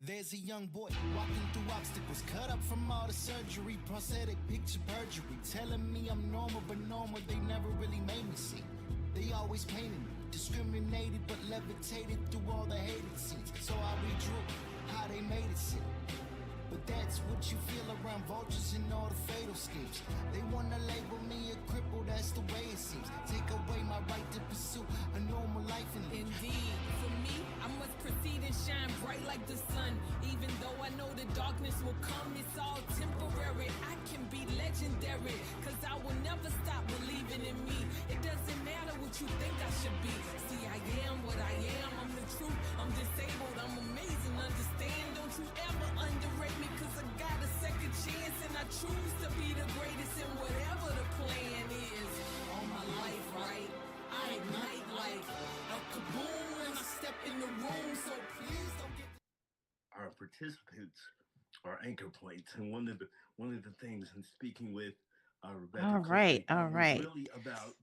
There's a young boy walking through obstacles, cut up from all the surgery, prosthetic picture perjury, telling me I'm normal, but normal they never really made me see. They always painted me, discriminated but levitated through all the hated scenes. So I redrew how they made it seem. But that's what you feel around vultures and all the fatal schemes. They wanna label me a cripple, that's the way it seems. Take away my right to pursue a normal life and live. Indeed, for me, I must proceed and shine bright like the sun. Even though I know the darkness will come, it's all temporary. I can be legendary, cause I will never stop believing in me. It doesn't matter what you think I should be. See, I am what I am, I'm the truth. I'm disabled, I'm amazing, understand. Don't you ever underrate me, cause I got a second chance. And I choose to be the greatest in whatever the plan is. All my life, right? I ignite like a kaboom when I step in the room. So please don't get... Our participants are anchor points, and one of the things in speaking with Rebecca, All right, all is right. really about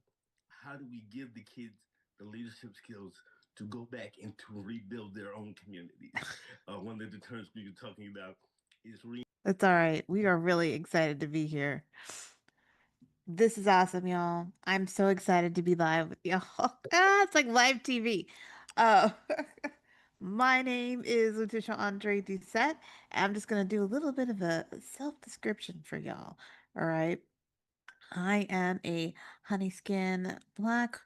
how do we give the kids the leadership skills to go back and to rebuild their own communities. One of the terms we were talking about is That's all right. We are really excited to be here. This is awesome, y'all. I'm so excited to be live with y'all. It's like live TV. Uh, my name is Letitia Andre Doucette. I'm just going to do a little bit of a self description for y'all. All right. I am a honey skin black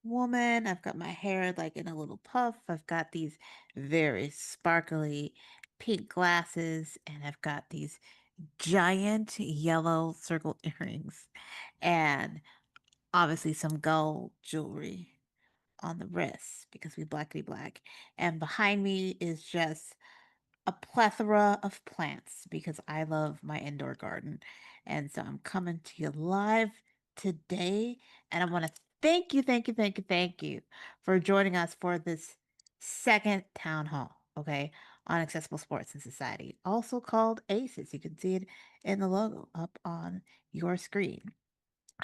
woman. I've got my hair like in a little puff. I've got these very sparkly pink glasses, and I've got these giant yellow circle earrings, and obviously some gold jewelry on the wrists because we blackity black. And behind me is just a plethora of plants because I love my indoor garden. And so I'm coming to you live today. And I want to thank you, thank you, thank you, thank you for joining us for this second town hall, okay, on accessible sports and society, also called ASIS. You can see it in the logo up on your screen.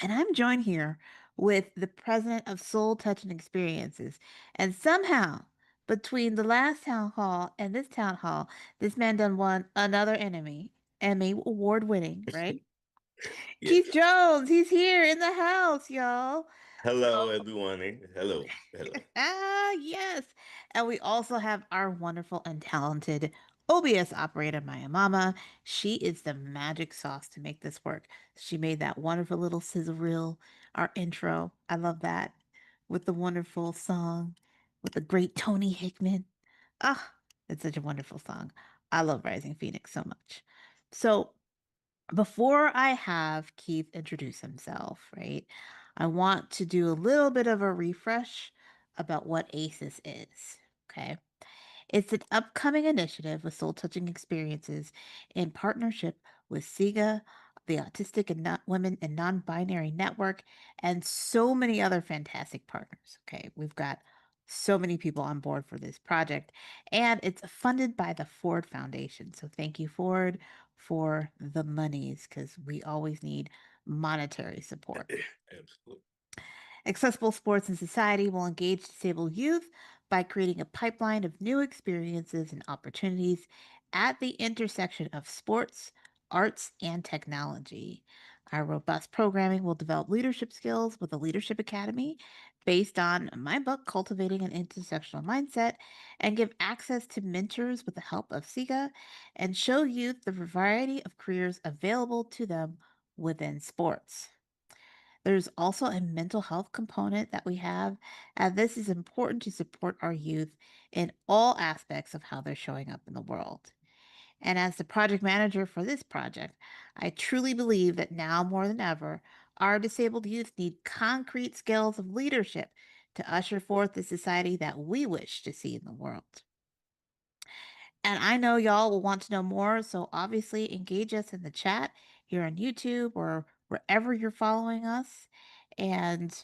And I'm joined here with the president of Soul Touchin Experiences. And somehow, between the last town hall and this town hall, this man done won another Emmy award winning, right? yeah. Keith Jones, he's here in the house, y'all. Hello, everyone. Hello. Yes. And we also have our wonderful and talented OBS operator, Maya Mama. She is the magic sauce to make this work. She made that wonderful little sizzle reel, our intro. I love that. With the wonderful song, with the great Tony Hickman. Ah, it's such a wonderful song. I love Rising Phoenix so much. So, before I have Keith introduce himself, right, I want to do a little bit of a refresh about what ACES is. Okay. It's an upcoming initiative with Soul Touching Experiences in partnership with SIGA, the Autistic and Women and Non-binary Network, and so many other fantastic partners. Okay. We've got so many people on board for this project, and it's funded by the Ford Foundation. So thank you, Ford, for the monies because we always need monetary support. Absolutely. Accessible Sports and Society will engage disabled youth by creating a pipeline of new experiences and opportunities at the intersection of sports, arts, and technology. Our robust programming will develop leadership skills with a leadership academy based on my book, Cultivating an Intersectional Mindset, and give access to mentors with the help of SIGA and show youth the variety of careers available to them within sports. There's also a mental health component that we have, and this is important to support our youth in all aspects of how they're showing up in the world. And as the project manager for this project, I truly believe that now more than ever, our disabled youth need concrete skills of leadership to usher forth the society that we wish to see in the world. And I know y'all will want to know more, so obviously engage us in the chat here on YouTube or wherever you're following us. And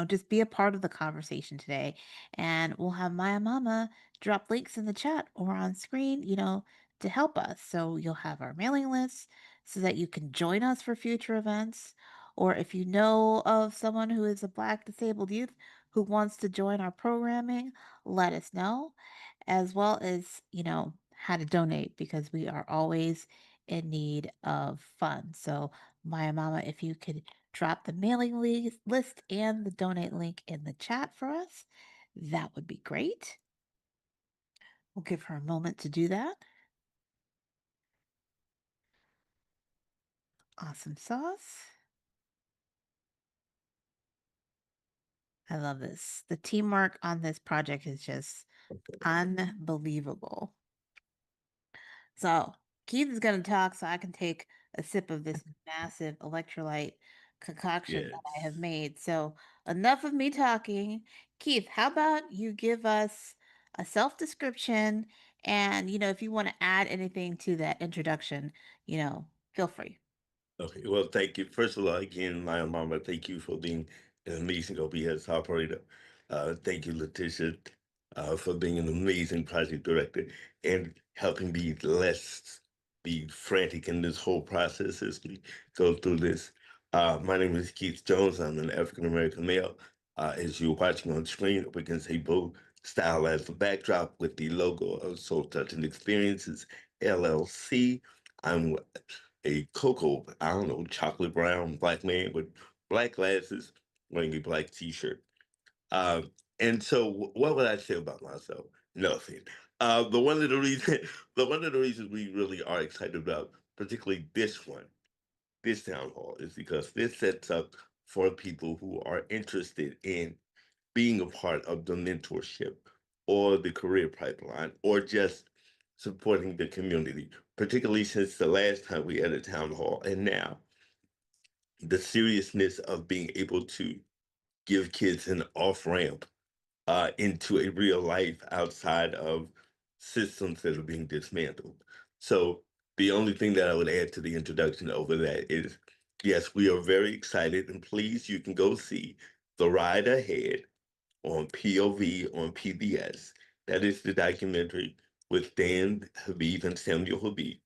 just be a part of the conversation today. And we'll have Maya Mama drop links in the chat or on screen, to help us. So you'll have our mailing list so that you can join us for future events. Or if you know of someone who is a Black disabled youth who wants to join our programming, let us know. As well as, how to donate because we are always in need of funds. So, Maya Mama, if you could drop the mailing list and the donate link in the chat for us, that would be great. We'll give her a moment to do that. Awesome sauce. I love this. The teamwork on this project is just unbelievable. So Keith is going to talk so I can take a sip of this massive electrolyte concoction that I have Yes. made. So enough of me talking. Keith, how about you give us a self description? And, if you want to add anything to that introduction, feel free. Okay, well, thank you. First of all, again, my mama, thank you for being an amazing OBS operator. Thank you, Letitia, for being an amazing project director and helping me less be frantic in this whole process as we go through this. My name is Keith Jones. I'm an African American male. As you're watching on screen, we can see both style as the backdrop with the logo of Soul Touchin Experiences, LLC. I'm a cocoa, I don't know, chocolate brown black man with black glasses, wearing a black t-shirt. Uh, and so what would I say about myself? Nothing. But one of the reasons, but one of the reasons we really are excited about, particularly this town hall, is because this sets up for people who are interested in being a part of the mentorship or the career pipeline or just supporting the community, particularly since the last time we had a town hall and now the seriousness of being able to give kids an off ramp into a real life outside of systems that are being dismantled. So the only thing that I would add to the introduction over that is, yes, we are very excited, and please, you can go see The Ride Ahead on POV on PBS. That is the documentary with Dan Habib and Samuel Habib,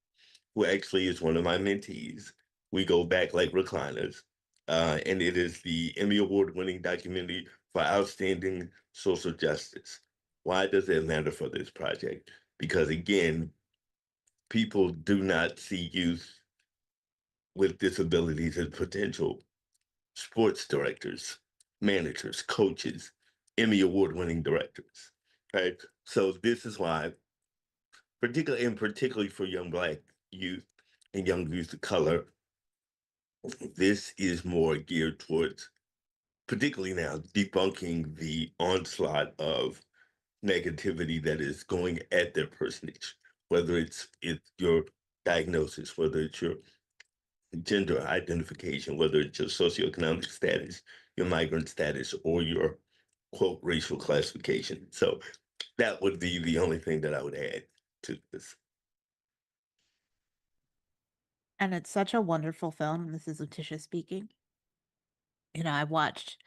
who actually is one of my mentees. We go back like recliners. And it is the Emmy Award winning documentary for outstanding social justice. Why does it matter for this project? Because again, people do not see youth with disabilities as potential sports directors, managers, coaches, Emmy Award winning directors. Right. So this is why, particularly for young Black youth and young youth of color, this is more geared towards, particularly now, debunking the onslaught of negativity that is going at their personage, whether it's your diagnosis, whether it's your gender identification, whether it's your socioeconomic status, your migrant status, or your quote racial classification. So that would be the only thing that I would add to this. And it's such a wonderful film. This is Letitia speaking. I watched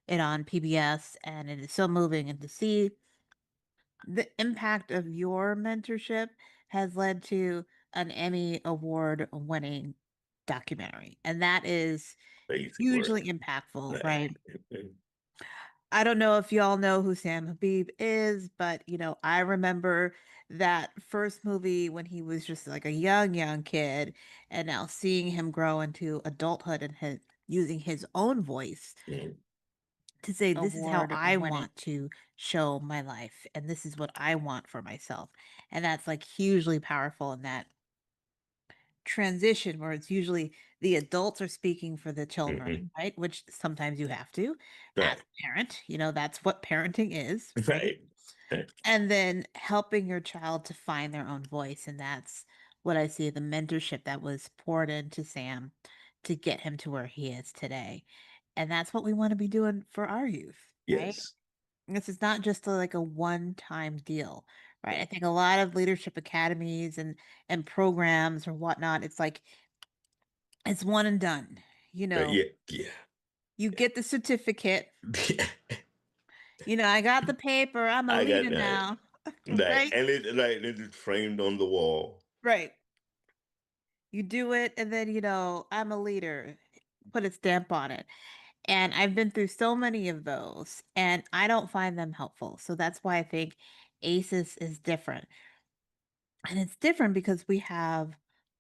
it on PBS and it is so moving. And to see the impact of your mentorship has led to an Emmy Award winning documentary. And that is Basic hugely work. impactful, Right. right? I don't know if y'all know who Sam Habib is, but I remember that first movie when he was just like a young kid, and now seeing him grow into adulthood and using his own voice Mhm. to say, this is how I Award-winning. want to show my life, and this is what I want for myself. And that's like hugely powerful in that transition where it's usually the adults are speaking for the children, right? Which sometimes you have to as Right. a parent, that's what parenting is, right? Right. Right. And then helping your child to find their own voice. And that's what I see the mentorship that was poured into Sam to get him to where he is today. And that's what we want to be doing for our youth, right? Yes. This is not just like a one-time deal, right? I think a lot of leadership academies and programs or whatnot, it's like it's one and done. Right. Yeah. Yeah. You get the certificate. Yeah. I got the paper. I'm a I got leader that. now. Right. Right? And it's framed on the wall. Right. You do it, and then, I'm a leader. Put a stamp on it. And I've been through so many of those, and I don't find them helpful. So that's why I think ASIS is different. And it's different because we have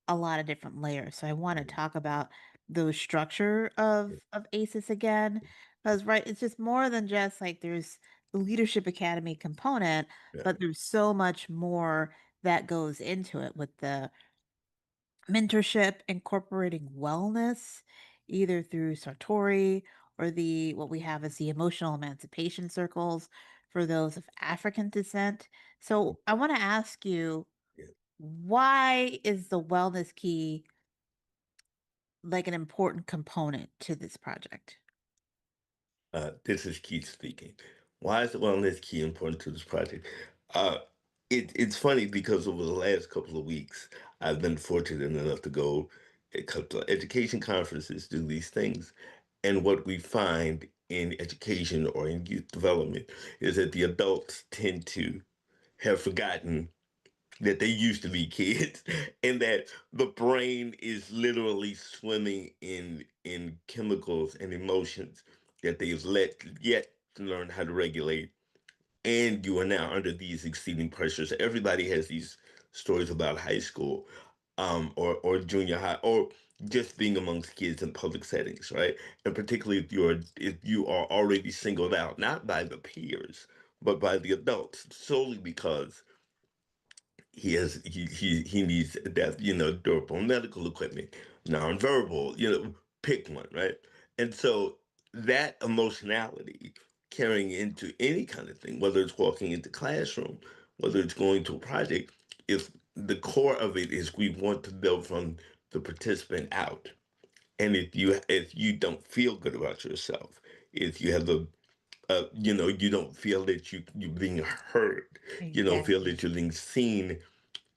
a lot of different layers. So I want to Mhm. talk about the structure Yeah, of ASIS again. Because right, it's just more than just like there's the leadership academy component, but right, there's so much more that goes into it with the mentorship, incorporating wellness, either through Sartori or the what we have as the emotional emancipation circles for those of African descent. So I want to ask you, yeah. why is the wellness key like an important component to this project? This is Keith speaking. Why is the wellness key important to this project? Uh, it's funny because over the last couple of weeks, I've been fortunate enough to go a couple of education conferences, do these things. And what we find in education or in youth development is that the adults tend to have forgotten that they used to be kids and that the brain is literally swimming in chemicals and emotions that they've let yet to learn how to regulate, and you are now under these exceeding pressures. Everybody has these stories about high school, or junior high, or just being amongst kids in public settings, right? And particularly if you are already singled out, not by the peers, but by the adults, solely because he needs that, durable medical equipment, nonverbal, pick one, right? And so that emotionality carrying into any kind of thing, whether it's walking into classroom, whether it's going to a project, if the core of it is we want to build from the participant out. And if you don't feel good about yourself, if you have you don't feel that you're being heard, you don't feel Exactly. that you're being seen,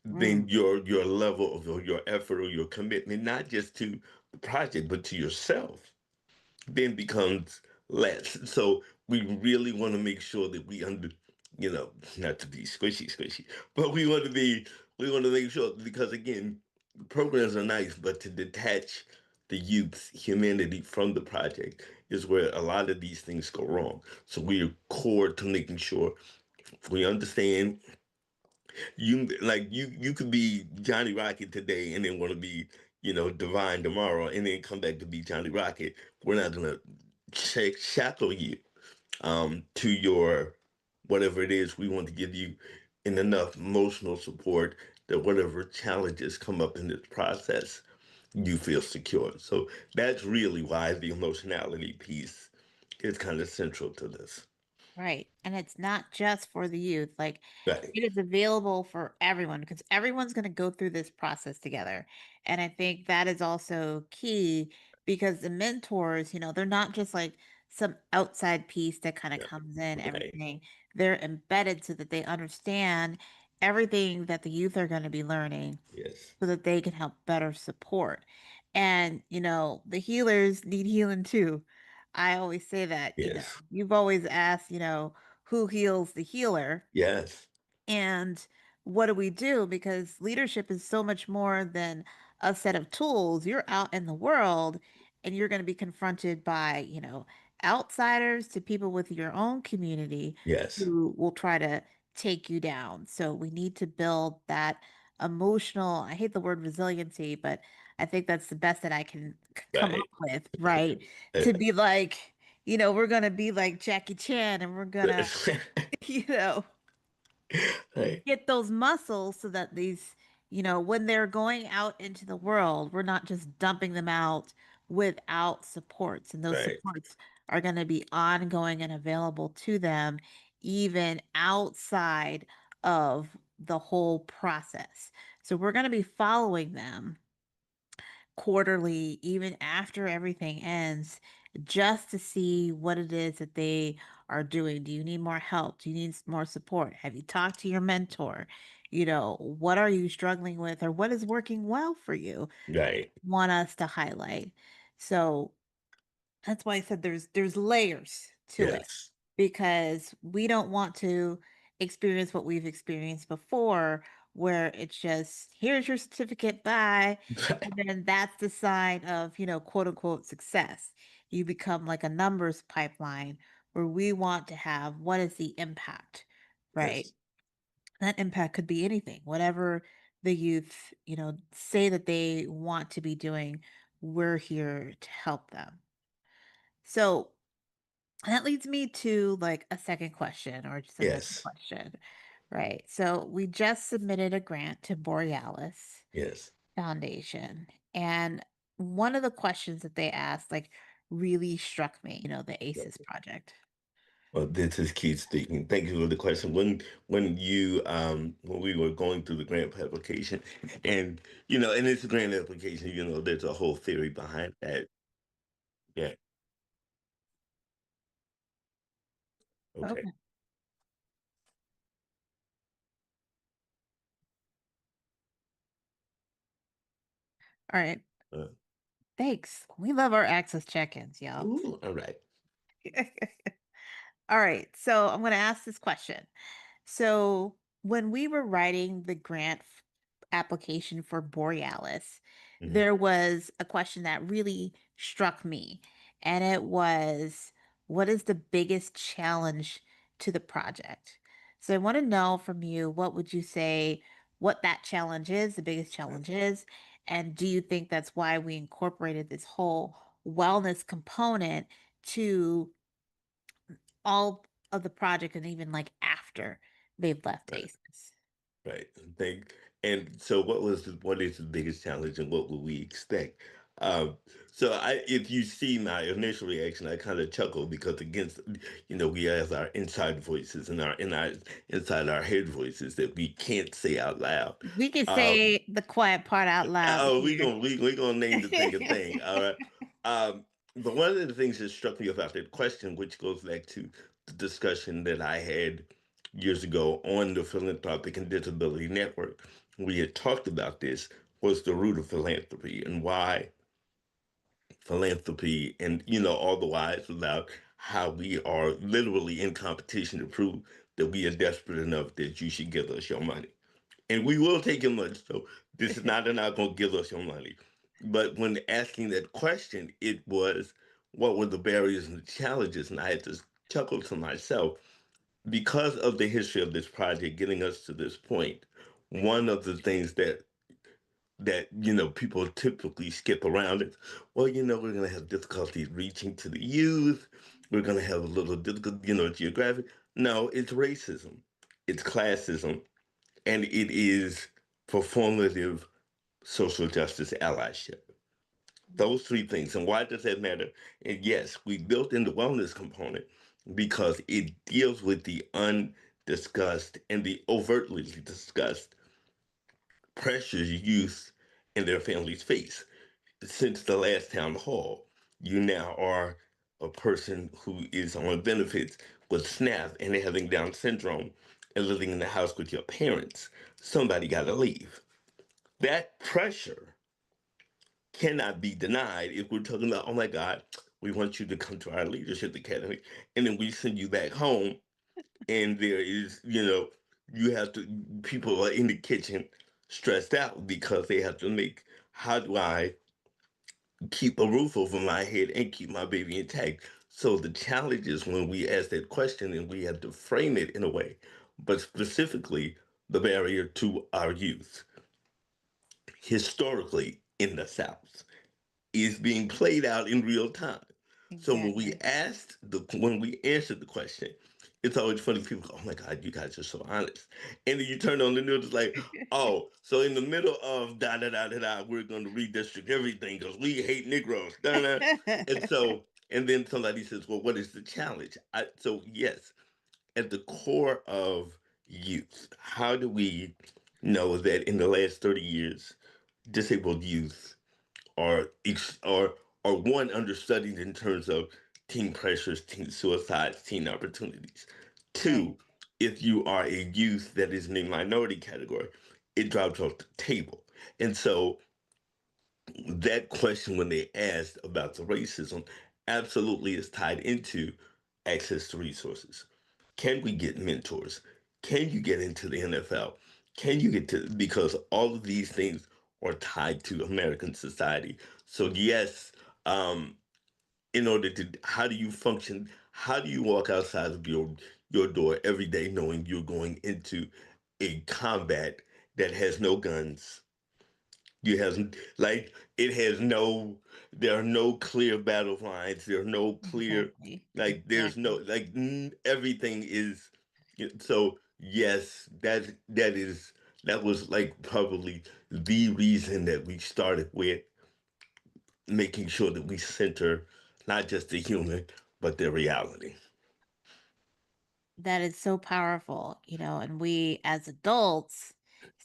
then Mm, your level of your effort or your commitment, not just to the project, but to yourself, then becomes less. So we really want to make sure that not to be squishy, but we want to make sure, because again, programs are nice, but to detach the youth's humanity from the project is where a lot of these things go wrong. So we are core to making sure we understand you could be Johnny Rocket today and then want to be, Divine tomorrow and then come back to be Johnny Rocket. We're not gonna shackle you to your whatever it is. We want to give you enough emotional support that whatever challenges come up in this process, you feel secure. So that's really why the emotionality piece is kind of central to this. right. And it's not just for the youth. Like Right. it is available for everyone because everyone's going to go through this process together. And I think that is also key because the mentors, they're not just like some outside piece that kind of Right. comes in, Right. everything. They're embedded so that they understand everything that the youth are going to be learning Yes. so that they can help better support. And, the healers need healing too. I always say that, Yes. you've always asked, who heals the healer? Yes. And what do we do? Because leadership is so much more than a set of tools. You're out in the world and you're going to be confronted by, outsiders to people with your own community Yes. who will try to take you down. So we need to build that emotional, I hate the word resiliency, but I think that's the best that I can come up Right. with, right? Uh, To be like, we're going to be like Jackie Chan and we're going to, you know, right. get those muscles so that these, when they're going out into the world, we're not just dumping them out without supports. And those Right. supports are going to be ongoing and available to them even outside of the whole process. So we're going to be following them quarterly, even after everything ends, just to see what it is that they are doing. Do you need more help? Do you need more support? Have you talked to your mentor? What are you struggling with or what is working well for you? Right. Want us to highlight. So that's why I said there's layers to it Yes. because we don't want to experience what we've experienced before where it's just here's your certificate, bye. And then that's the sign of, quote unquote success. You become like a numbers pipeline where we want to have what is the impact, right? Yes. That impact could be anything, whatever the youth, say that they want to be doing, we're here to help them. So that leads me to like a second question or just another Yes, question, right? So we just submitted a grant to Borealis yes. Foundation, and one of the questions that they asked like really struck me, the ASIS project. Well, this is Keith speaking. Thank you for the question. When we were going through the grant application, and in this grant application, there's a whole theory behind that. Yeah. Okay. Okay. All right. Uh, Thanks. We love our access check-ins, y'all. ooh, all right. All right. So I'm going to ask this question. So when we were writing the grant application for Borealis, Mhm. there was a question that really struck me, and it was, what is the biggest challenge to the project? So I want to know from you, what would you say what that challenge is, the biggest challenge is, and do you think that's why we incorporated this whole wellness component to all of the project and even like after they've left Right. ACES? Right. And so what is the biggest challenge and what would we expect? Um, if you see my initial reaction, I kind of chuckle because we have our inside voices and our inside our head voices that we can't say out loud. We can Um, say the quiet part out loud Oh, here. we gonna name the thing a thing. All right. But one of the things that struck me about that question, which goes back to the discussion that I had years ago on the Philanthropic and Disability Network, we had talked about this, was the root of philanthropy and why philanthropy, and all the whys about how we are literally in competition to prove that we are desperate enough that you should give us your money. And we will take your money. So this is not they're not going to give us your money. But when asking that question, it was what were the barriers and the challenges? And I had to chuckle to myself because of the history of this project getting us to this point. One of the things that people typically skip around it. Well, we're going to have difficulty reaching to the youth. We're going to have a little difficult, geographic. No, it's racism, it's classism, and it is performative social justice allyship. Those three things. And why does that matter? And yes, we built in the wellness component because it deals with the undiscussed and the overtly discussed pressures youth and their families face. Since the last town hall, you now are a person who is on benefits with SNAP and having Down syndrome and living in the house with your parents. Somebody got to leave. That pressure cannot be denied if we're talking about, oh my God, we want you to come to our leadership academy, and then we send you back home, and there is, you have to, people are in the kitchen stressed out because they have to make, how do I keep a roof over my head and keep my baby intact? So the challenge is when we ask that question and we have to frame it in a way, but specifically the barrier to our youth historically in the South is being played out in real time. So Exactly. when we answered the question, it's always funny. People go, "Oh my God, you guys are so honest." And then you turn on the news, it's like, "Oh, so in the middle of da da da da da, we're going to redistrict everything because we hate Negroes." Da, da. And then somebody says, "Well, what is the challenge?" So yes, at the core of youth, how do we know that in the last 30 years, disabled youth are one understudied in terms of teen pressures, teen suicides, teen opportunities. Right. Two, if you are a youth that is in a minority category, it drops off the table. And so that question, when they asked about the racism, absolutely is tied into access to resources. Can we get mentors? Can you get into the NFL? Can you get to, because all of these things are tied to American society. So yes, um, in order to, how do you function? How do you walk outside of your door every day knowing you're going into a combat that has no guns. You has like it has no. There are no clear battle lines. There are no clear Exactly. like. There's no Exactly. like everything is. So yes, that was like probably the reason that we started with making sure that we center not just the human but the reality. That is so powerful, and we as adults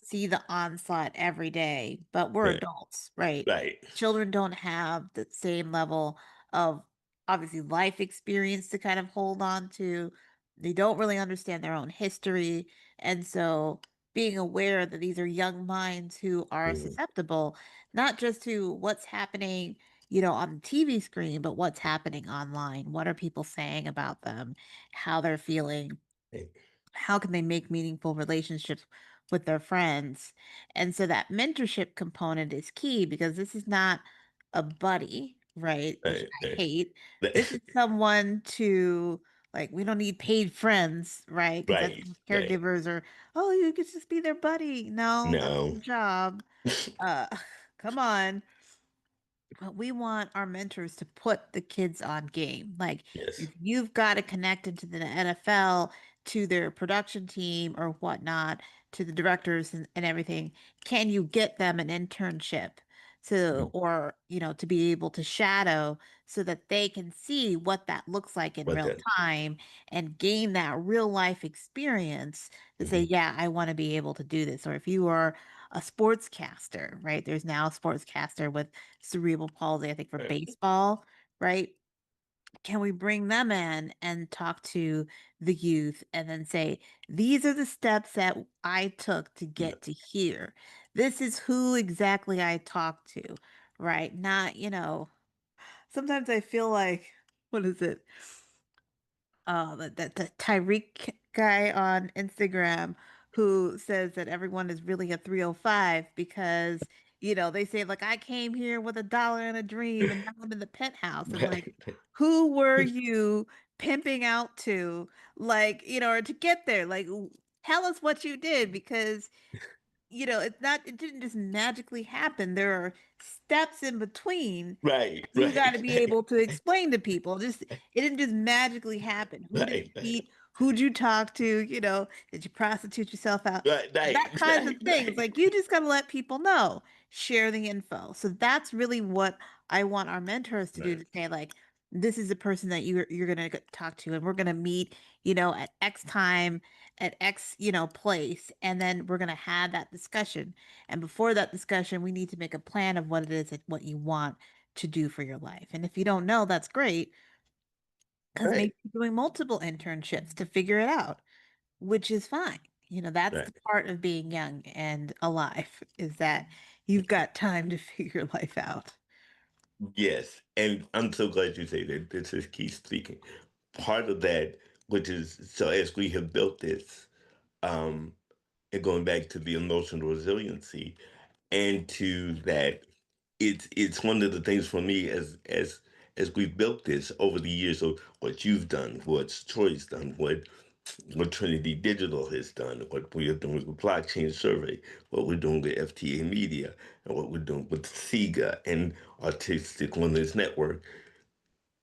see the onslaught every day, but we're Right. adults, right? Right. Children don't have the same level of obviously life experience to kind of hold on to. They don't really understand their own history. And so being aware that these are young minds who are Mhm. susceptible, not just to what's happening, on the TV screen, but what's happening online. What are people saying about them? How they're feeling, Right. how can they make meaningful relationships with their friends. And so that mentorship component is key because this is not a buddy, right? Which Right. I hate. This is Right. someone to, like, we don't need paid friends, right? Because that's Right. what Right. caregivers are, oh, you could just be their buddy. No, that's No. your job. Uh come on. But we want our mentors to put the kids on game. Like, Yes. if you've got it connected to the NFL, to their production team or whatnot, to the directors and everything, can you get them an internship to, Mhm. or, to be able to shadow so that they can see what that looks like in But real then. time and gain that real life experience to say, Mhm. yeah, I want to be able to do this. Or if you are a sportscaster, right? There's now a sportscaster with cerebral palsy, I think for Right. baseball, right? Can we bring them in and talk to the youth and then say, these are the steps that I took to Yeah. get to here? This is who exactly I talked to, right? Not, sometimes I feel like, what is it? The Tyreek guy on Instagram who says that everyone is really a 305 because, they say like I came here with $1 and a dream and now I'm in the penthouse and like Right. who were you pimping out to, like, or to get there? Like, tell us what you did because it didn't just magically happen. There are steps in between. Right. You got to Right. be able to explain to people. It didn't just magically happen. Who did you Right. Right. meet? Who'd you talk to? Did you prostitute yourself out? Right. That Right. kinds of Right. things. Right. Like, you just got to let people know. Share the info. So that's really what I want our mentors to do, Right. to say like, this is the person that you're gonna talk to, and we're gonna meet, at X time at X, place, and then we're going to have that discussion. And before that discussion, we need to make a plan of what it is that what you want to do for your life. And if you don't know, that's great because Right. maybe you're doing multiple internships to figure it out, which is fine. That's Right. the part of being young and alive is that you've got time to figure life out. Yes. And I'm so glad you say that. This is Keith speaking. Part of that, which is so as we have built this, um, and going back to the emotional resiliency and to that, it's one of the things for me as we've built this over the years of what you've done, what Troy's done, what Trinity Digital has done, what we are doing with Blockchain Survey, what we're doing with FTA Media, and what we're doing with SIGA and Autistic Women's Network.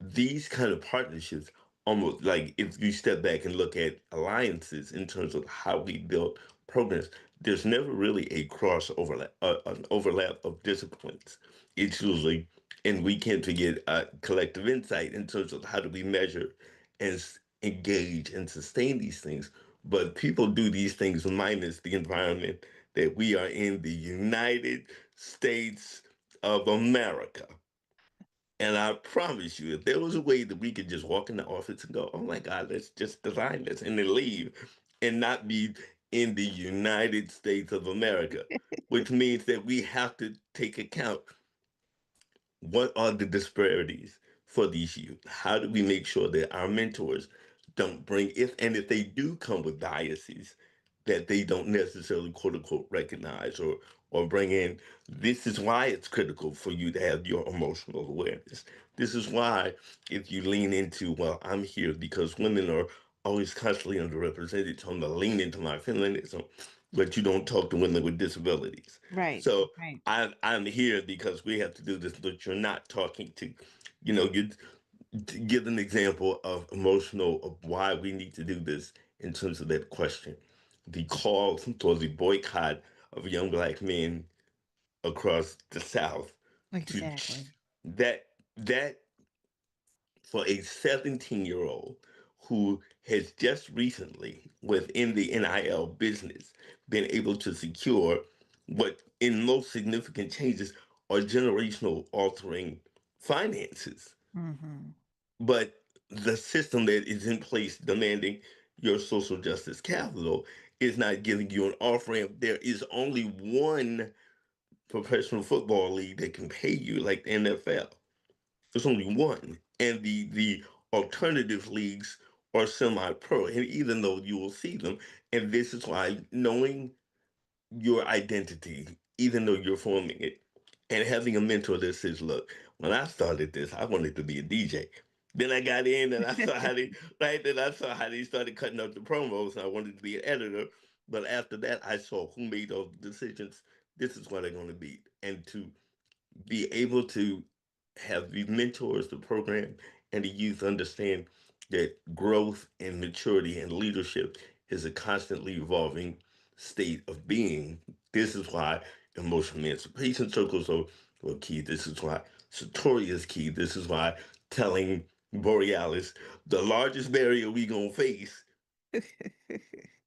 These kind of partnerships, almost like if you step back and look at alliances in terms of how we build programs, there's never really a cross overlap, an overlap of disciplines. It's usually, and we can't forget collective insight in terms of how do we measure and engage and sustain these things. But people do these things minus the environment that we are in, the United States of America. And I promise you, if there was a way that we could just walk in the office and go, oh my God, let's just design this and then leave and not be in the United States of America, which means that we have to take account what are the disparities for these youth? How do we make sure that our mentors don't bring if they do come with biases that they don't necessarily quote unquote recognize or bring in, this is why it's critical for you to have your emotional awareness. This is why if you lean into, well, I'm here because women are always constantly underrepresented, so I'm gonna lean into my feminism. but you don't talk to women with disabilities. Right. So Right. I'm here because we have to do this, but you're not talking to, you know, you to give an example of emotional of why we need to do this in terms of that question. The call for the boycott of young black men across the South to Exactly. that for a 17-year-old who has just recently within the NIL business been able to secure what in most significant changes are generational altering finances. Hmm. But the system that is in place demanding your social justice capital is not giving you an off ramp. There is only one professional football league that can pay you like the NFL. There's only one. And the alternative leagues are semi-pro. And even though you will see them, and this is why knowing your identity, even though you're forming it, and having a mentor that says, look, when I started this, I wanted to be a DJ. Then I got in and I saw how they right. Then I saw how they started cutting up the promos. And I wanted to be an editor, but after that, I saw who made those decisions. This is what they're going to be, and to be able to have the mentors, the program, and the youth understand that growth and maturity and leadership is a constantly evolving state of being. This is why emotional emancipation circles are key. This is why Satori is key. This is why telling Borealis the largest barrier we gonna face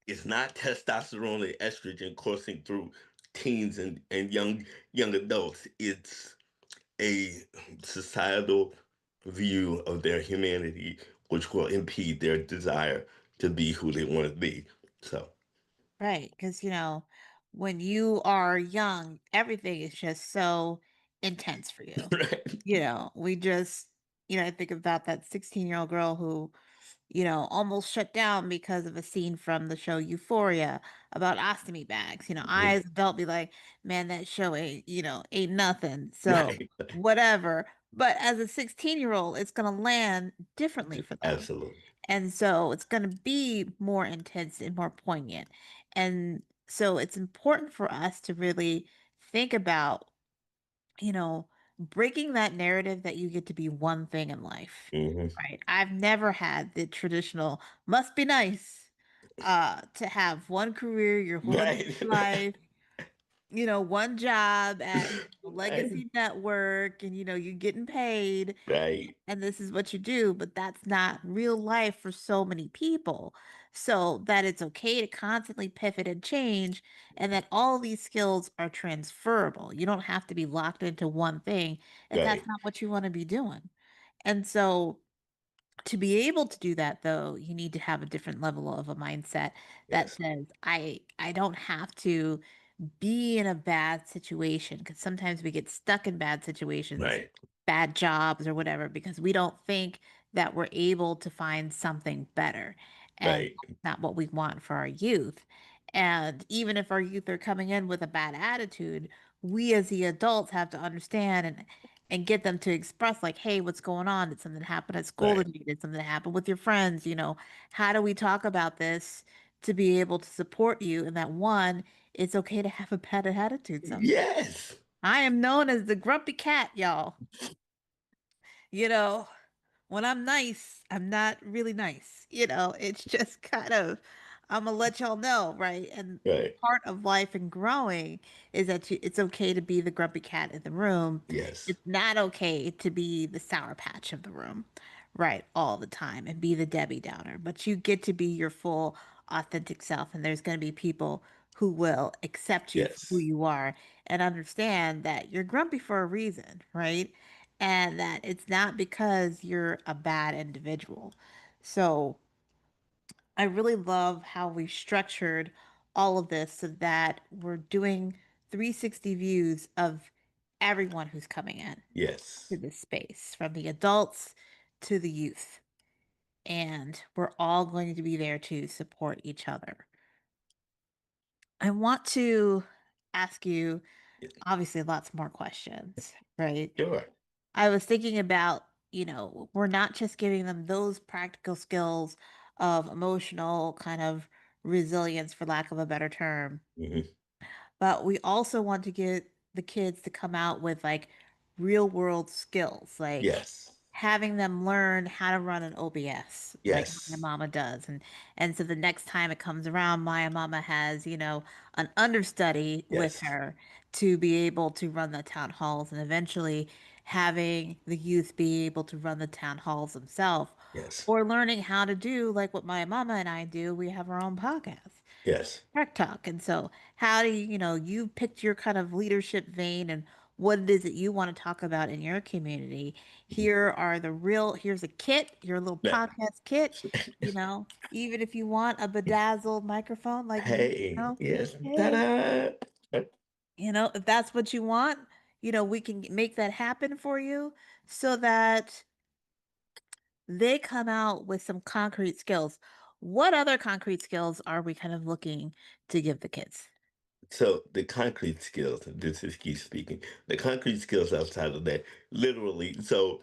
is not testosterone and estrogen coursing through teens and young adults. It's a societal view of their humanity, which will impede their desire to be who they want to be. So, Right. Because, when you are young, everything is just so intense for you. right, We just, I think about that 16-year-old girl who, almost shut down because of a scene from the show Euphoria about ostomy bags. I as an adult be like, man, that show ain't nothing. So right, whatever. But as a 16-year-old, it's gonna land differently for them. absolutely, And so it's gonna be more intense and more poignant. And so it's important for us to really think about, you know, breaking that narrative that you get to be one thing in life, hmm right? I've never had the traditional must be nice to have one career your whole entire right, life, one job at right, Legacy Network, and you're getting paid right, and this is what you do, but that's not real life for so many people. So that it's okay to constantly pivot and change, and that all these skills are transferable. You don't have to be locked into one thing if that's right, not what you want to be doing. And so to be able to do that though, you need to have a different level of a mindset that yes, says, I don't have to be in a bad situation, because sometimes we get stuck in bad situations, right, bad jobs or whatever, because we don't think that we're able to find something better. And right, that's not what we want for our youth. And even if our youth are coming in with a bad attitude, we as the adults have to understand and get them to express like, hey, what's going on? Did something happen at school right, today? Did something happen with your friends? How do we talk about this to be able to support you? And that one, it's okay to have a bad attitude sometimes. yes, I am known as the grumpy cat, y'all. You know, when I'm nice, I'm not really nice. It's just kind of, I'm gonna let y'all know, right? And right, part of life and growing is that it's okay to be the grumpy cat in the room. yes, It's not okay to be the sour patch of the room, right? All the time and be the Debbie Downer. But you get to be your full, authentic self. And there's going to be people who will accept you for who yes, you are and understand that you're grumpy for a reason, right? And that it's not because you're a bad individual. So I really love how we structured all of this so that we're doing 360 views of everyone who's coming in to yes, this space, from the adults to the youth. And we're all going to be there to support each other. I want to ask you, yes, obviously, lots more questions, right? sure, I was thinking about, we're not just giving them those practical skills of emotional kind of resilience, for lack of a better term. Hmm. But we also want to get the kids to come out with like real world skills, like Yes. having them learn how to run an OBS, like my Yes. mama does. And so the next time it comes around, my mama has, an understudy with Yes. her to be able to run the town halls, and eventually having the youth be able to run the town halls themselves, Yes. or learning how to do like what my mama and I do. We have our own podcast. Yes. Tech Talk. And so, how do you, you picked your kind of leadership vein and what it is that you want to talk about in your community. Here's a kit, your little Yeah. podcast kit, even if you want a bedazzled microphone like me, Hey, yes. hey, Ta-da! if that's what you want, we can make that happen for you so that they come out with some concrete skills. What other concrete skills are we kind of looking to give the kids? So the concrete skills, this is Keith speaking, the concrete skills outside of that, literally, so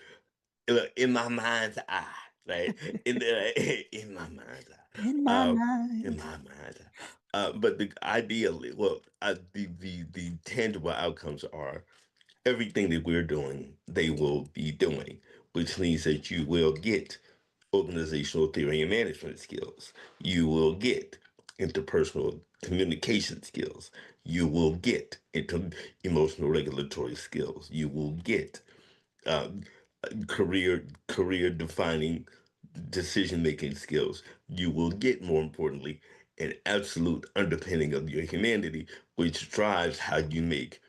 in my mind's eye, right? In the in my mind's In eye. my In mind. my mind's eye. But the ideally, well, the tangible outcomes are everything that we're doing, they will be doing, which means that you will get organizational theory and management skills. You will get interpersonal communication skills. You will get into emotional regulatory skills. You will get um, career defining decision making skills. You will get, more importantly, an absolute underpinning of your humanity, which drives how you make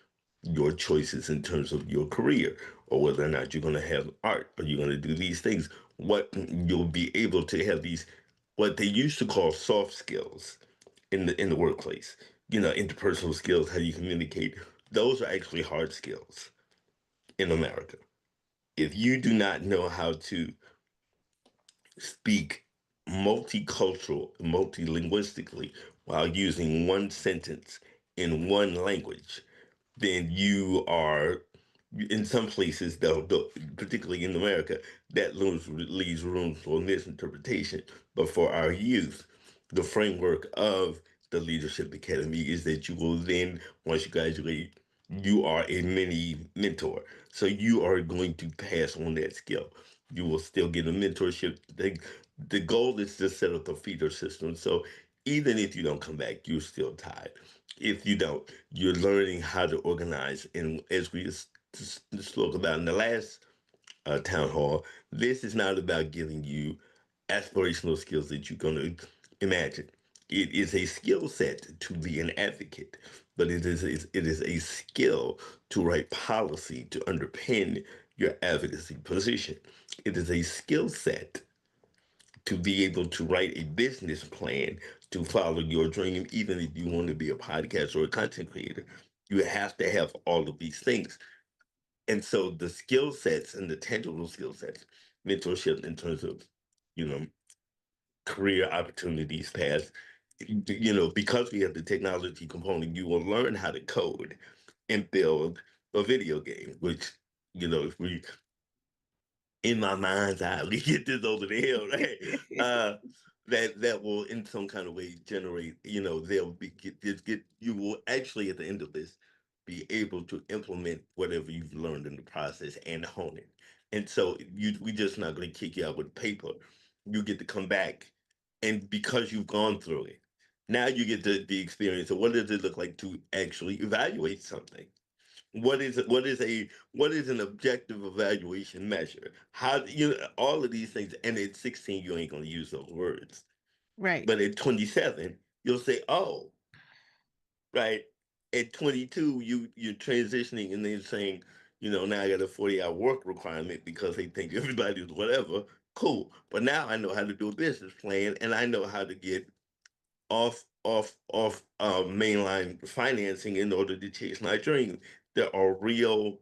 your choices in terms of your career, or whether or not you're going to have art, or you're going to do these things. What you'll be able to have these, what they used to call soft skills in the workplace. Interpersonal skills, how you communicate. Those are actually hard skills in America. If you do not know how to speak multicultural, multilinguistically while using one sentence in one language, then you are, in some places, though, particularly in America, that leaves room for misinterpretation. But for our youth, the framework of the Leadership Academy is that you will then, once you graduate, you are a mini mentor. So you are going to pass on that skill. You will still get a mentorship. The goal is to set up a feeder system. So even if you don't come back, you're still tied. If you don't, you're learning how to organize. And as we spoke about in the last town hall, this is not about giving you aspirational skills that you're going to imagine. It is a skill set to be an advocate, but it is a skill to write policy to underpin your advocacy position. It is a skill set to be able to write a business plan to follow your dream, even if you want to be a podcast or a content creator. You have to have all of these things. And so the skill sets and the tangible skill sets, mentorship in terms of, you know, career opportunities paths, because we have the technology component, you will learn how to code and build a video game, which, if we in my mind's eye, we get this over the hill, right? That will in some kind of way generate, they'll be get you will actually at the end of this be able to implement whatever you've learned in the process and hone it. And so we just not going to kick you out with paper. You get to come back, and because you've gone through it, now you get the experience of what does it look like to actually evaluate something. What is an objective evaluation measure? How all of these things, and at 16 you ain't gonna use those words. Right. But at 27, you'll say, oh, right. At 22, you're transitioning and then saying, now I got a 40-hour work requirement because they think everybody's whatever. Cool. But now I know how to do a business plan and I know how to get off mainline financing in order to chase my dream. There are real,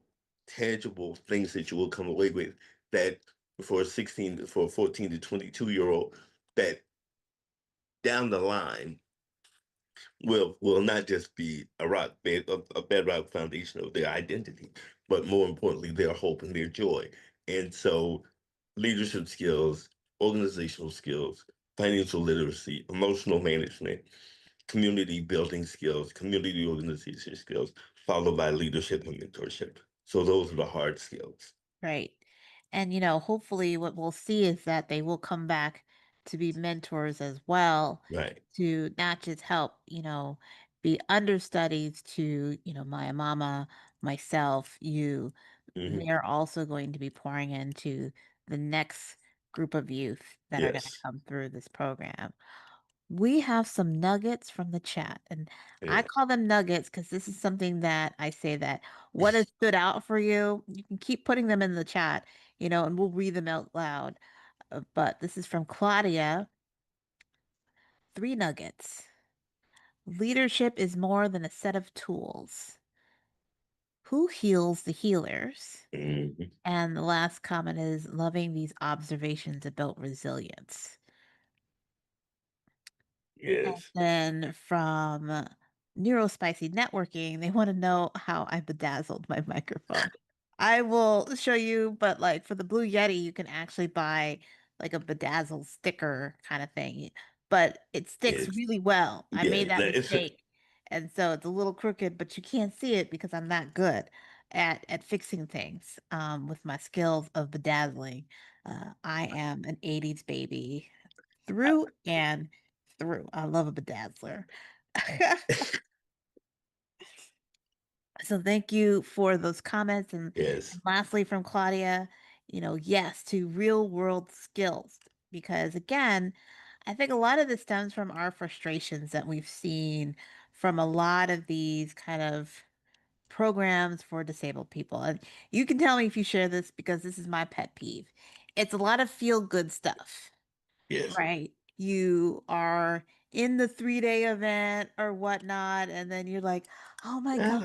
tangible things that you will come away with that for a 14 to 22-year-old that down the line will not just be a bedrock foundation of their identity, but more importantly, their hope and their joy. And so leadership skills, organizational skills, financial literacy, emotional management, community building skills, community organization skills, followed by leadership and mentorship. So those are the hard skills. Right. And, hopefully what we'll see is that they will come back to be mentors as well, Right. to not just help, be understudies to, my mama, myself, you. Hmm. They're also going to be pouring into the next group of youth that are going to Yes. come through this program. We have some nuggets from the chat, and I Yeah. call them nuggets because this is something that I say that what has stood out for you, you can keep putting them in the chat, and we'll read them out loud. But this is from Claudia. Three nuggets. Leadership is more than a set of tools. Who heals the healers? Hmm. And the last comment is loving these observations about resilience. And Yes. then from Neurospicy Networking, they want to know how I bedazzled my microphone. I will show you, but like for the Blue Yeti, you can actually buy like a bedazzle sticker kind of thing, but it sticks Yes. really well. I Yeah. made that That is, mistake. And so it's a little crooked, but you can't see it because I'm not good at fixing things with my skills of bedazzling. I am an 80s baby through and through. I love a bedazzler. So thank you for those comments. And yes. lastly, from Claudia, yes to real world skills. Because again, I think a lot of this stems from our frustrations that we've seen from a lot of these kind of programs for disabled people. And you can tell me if you share this because this is my pet peeve. It's a lot of feel good stuff. Yes. Right. You are in the 3-day event or whatnot, and then you're like, oh my God,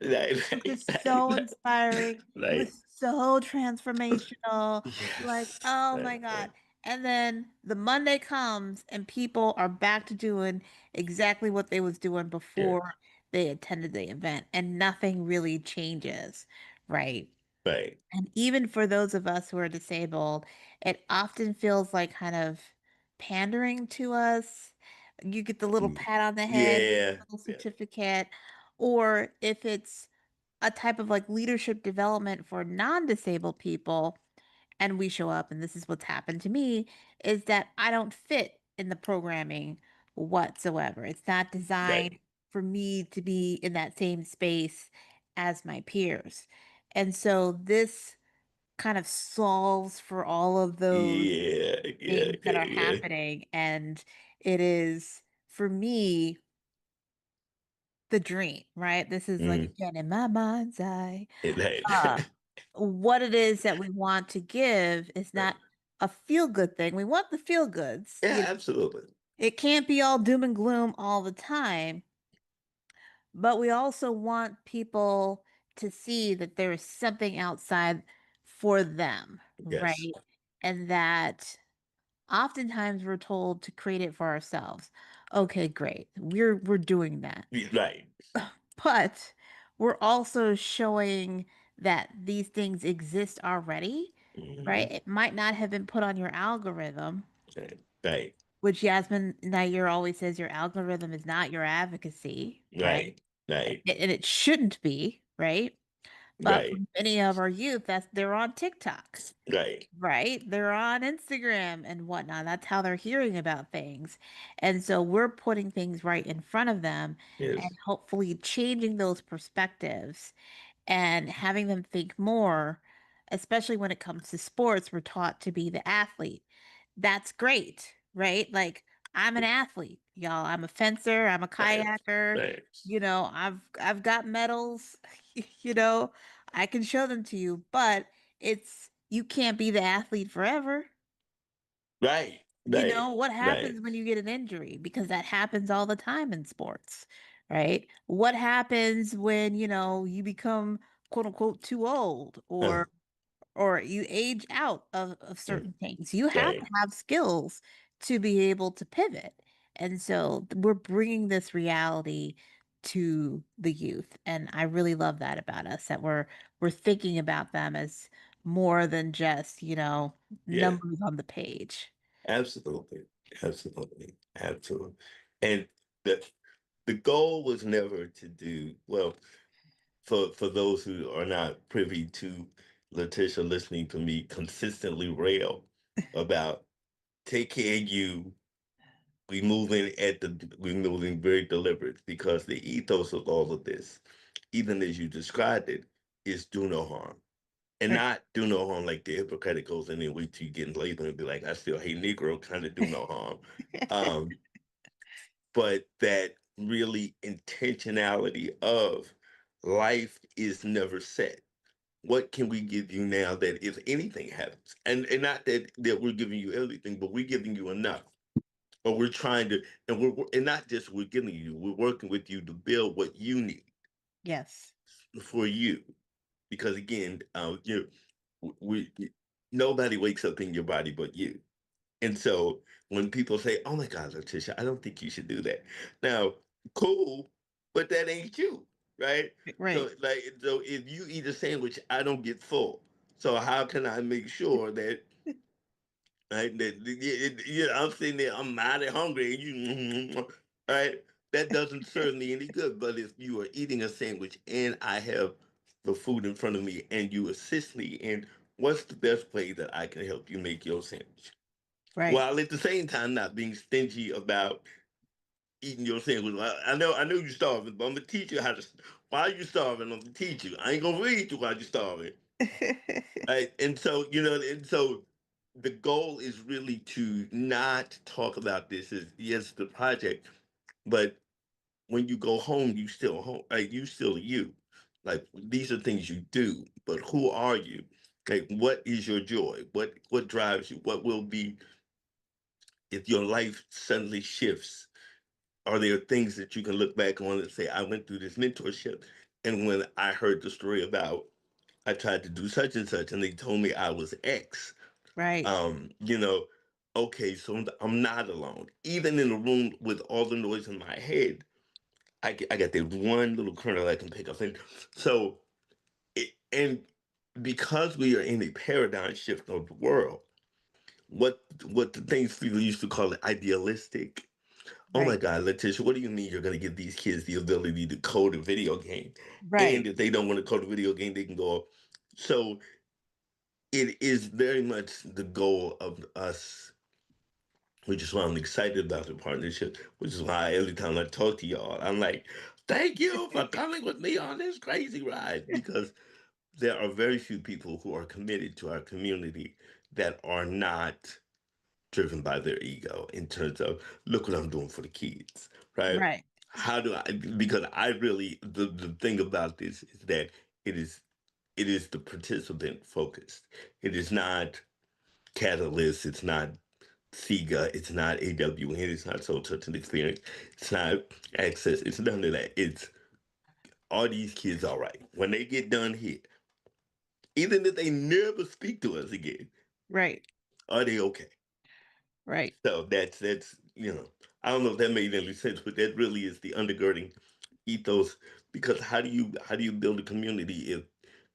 Right. it was Right. so inspiring. It Right. was so transformational. Like, Yes. oh my Right. God. Right. And then the Monday comes and people are back to doing exactly what they was doing Yes. before they attended the event, and nothing really changes, right? Right. And even for those of us who are disabled, it often feels like kind of pandering to us. You get the little Mm. pat on the head, Yeah. little Yeah. certificate, or if it's a type of like leadership development for non-disabled people, and we show up, and this is what's happened to me, is that I don't fit in the programming whatsoever. It's not designed Right. for me to be in that same space as my peers. And so this kind of solves for all of those Yeah. Yeah. things that Yeah. are Yeah. happening. And it is, for me, the dream, right? This is like, Mm. again, in my mind's eye. Uh, Right. what it is that we want to give is Right. not a feel good thing. We want the feel goods. Yeah. Absolutely. It can't be all doom and gloom all the time, but we also want people to see that there is something outside for them, Yes. right? And that oftentimes we're told to create it for ourselves. Okay, great. We're doing that. Right. But we're also showing that these things exist already, Hmm. right? It might not have been put on your algorithm, Right. Right. which Yasmin Nair always says your algorithm is not your advocacy, right? Right. Right. And it shouldn't be, right? But for Right. many of our youth, they're on TikTok, Right. right? They're on Instagram and whatnot. That's how they're hearing about things. And so we're putting things right in front of them and Yes. hopefully changing those perspectives and having them think more, especially when it comes to sports. We're taught to be the athlete. That's great, right? Like I'm an athlete, y'all. I'm a fencer, I'm a Right. kayaker. Right. I've got medals, you know, I can show them to you, but it's you can't be the athlete forever. Right. You Right. know, what Right. happens when you get an injury? Because that happens all the time in sports, right? What happens when, you become quote unquote too old Uh, or you age out of mm, certain things? You have to right. have skills to be able to pivot. And so we're bringing this reality to the youth. And I really love that about us, that we're thinking about them as more than just, Yeah. numbers on the page. Absolutely. Absolutely, absolutely. And the the goal was never to do well. For those who are not privy to Letitia listening to me consistently rail about take care of you. We moving very deliberate because the ethos of all of this, even as you described it, is do no harm. And Right. not do no harm like the Hippocratic goes and then wait till you get labeled and be like, I still hate Negro, kind of do no harm. Um, but that really intentionality of life is never set. What can we give you now that if anything happens? And not that we're giving you everything, but we're giving you enough. Or we're trying to, and not just we're giving you, we're working with you to build what you need Yes. for you. Because again, we nobody wakes up in your body but you. And so when people say, "Oh my God, Letitia, I don't think you should do that," now, cool, but that ain't you, right? Right. So if you eat a sandwich, I don't get full. So how can I make sure that right? I'm sitting there, I'm mighty hungry, and you, right? That doesn't serve me any good. But if you are eating a sandwich and I have the food in front of me and you assist me in what's the best way that I can help you make your sandwich? Right. While at the same time not being stingy about eating your sandwich. I know you're starving, but I'm gonna teach you how to. While you're starving, I'm gonna teach you. I ain't gonna read you while you're starving. Right? And so and so the goal is really to not talk about this as yes the project, but when you go home, you still home. Like you still you. Like these are things you do, but who are you? Like what is your joy? What drives you? What will be if your life suddenly shifts? Are there things that you can look back on and say, I went through this mentorship, and when I heard the story about I tried to do such and such, and they told me I was X. Right. You know, okay, so I'm not alone. Even in a room with all the noise in my head, I got that one little kernel I can pick up. And so, and because we are in a paradigm shift of the world, what the things people used to call it idealistic. Oh my Right. God, Letitia, what do you mean you're going to give these kids the ability to code a video game? And Right. if they don't want to code a video game, they can go. So it is very much the goal of us, which is why I'm excited about the partnership, which is why every time I talk to y'all, I'm like, thank you for coming with me on this crazy ride. Because there are very few people who are committed to our community that are not driven by their ego in terms of look what I'm doing for the kids, right? Right. How do I because I really the thing about this is that it is it is the participant focused. It is not Catalyst, it's not SIGA, it's not AWN, it's not Soul Touchin Experience, it's not Access, it's none of that. It's are these kids all right? When they get done here, even if they never speak to us again, Right. are they okay? Right. So that's I don't know if that made any sense, but that really is the undergirding ethos. Because how do you build a community if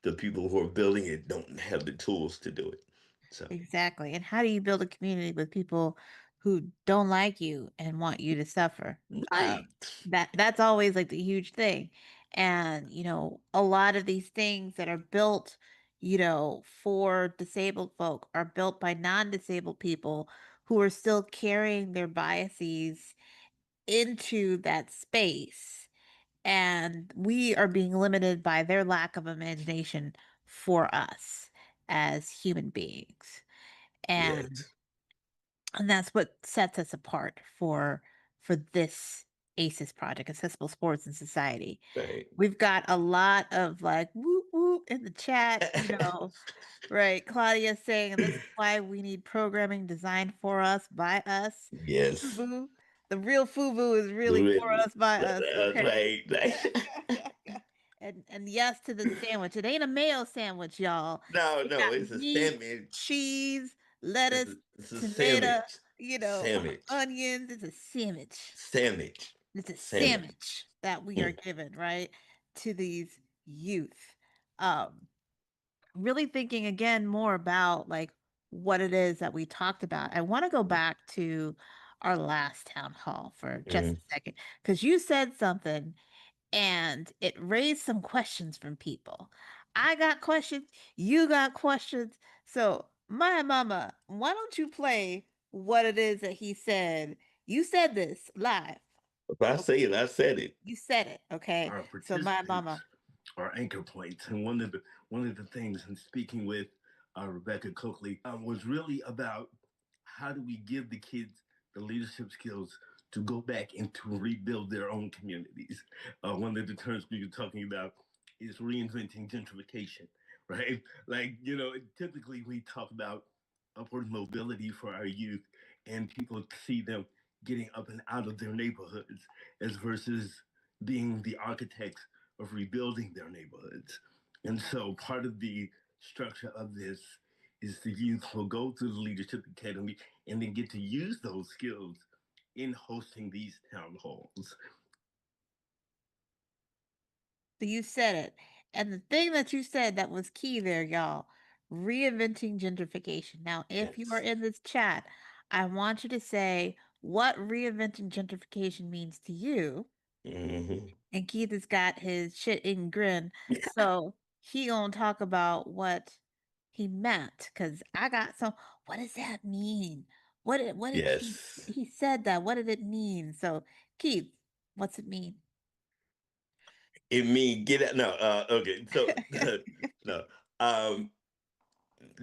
the people who are building it don't have the tools to do it? So Exactly. And how do you build a community with people who don't like you and want you to suffer? right, That's always like the huge thing. And, a lot of these things that are built, for disabled folk are built by non-disabled people who are still carrying their biases into that space. And we are being limited by their lack of imagination for us as human beings. And yes, and that's what sets us apart for this ASIS project, Accessible Sports and Society. right. We've got a lot of like whoop whoop in the chat, right? Claudia saying this is why we need programming designed for us by us. Yes. FUBU. The real FUBU is really for us by us. That's Okay. right. Right. And yes to the sandwich. It ain't a mayo sandwich, y'all. No, It no, got it's a meat, sandwich. cheese, lettuce, It's a tomato, sandwich. Sandwich. onions. It's a sandwich. Sandwich. It's a Sandwich. sandwich that we are Mm. given, right, to these youth. Um, really thinking again more about like what it is that we talked about. I want to go back to our last town hall for just Mhm. a second because you said something and it raised some questions from people. I got questions, you got questions. So, my mama, why don't you play what it is that he said? You said this live. If I Okay. say it, I said it. You said it, okay? Our So, my participants mama, are anchor points, and one of the things in speaking with Rebecca Coakley was really about how do we give the kids the leadership skills to go back and to rebuild their own communities. One of the terms we were talking about is reinventing gentrification, right? Like, typically we talk about upward mobility for our youth, and people see them getting up and out of their neighborhoods as versus being the architects of rebuilding their neighborhoods. And so part of the structure of this is the youth will go through the Leadership Academy and then get to use those skills in hosting these town halls. so you said it. And the thing that you said that was key there, y'all, reinventing gentrification. Now, if you are Yes. in this chat, I want you to say what reinventing gentrification means to you. Hmm. And Keith has got his shit and grin. So he gonna talk about what he meant. Cause I got some what does that mean? What did Yes. he said that. What did it mean? So Keith, what's it mean? It mean get out. No. Okay. So no. Um.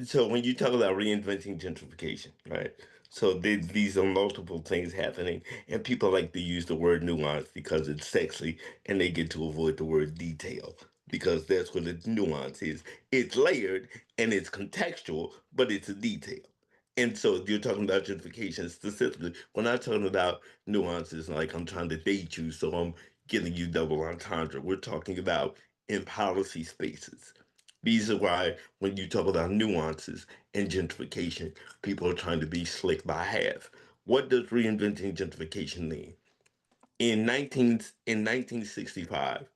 So when you talk about reinventing gentrification, right? So these are multiple things happening, and people like to use the word nuance because it's sexy, and they get to avoid the word detail because that's what the nuance is. It's layered and it's contextual, but it's a detail. And so you're talking about gentrification specifically. We're not talking about nuances like I'm trying to date you, so I'm giving you double entendre. We're talking about in policy spaces. These are why when you talk about nuances and gentrification, people are trying to be slick by half. What does reinventing gentrification mean? In 1965,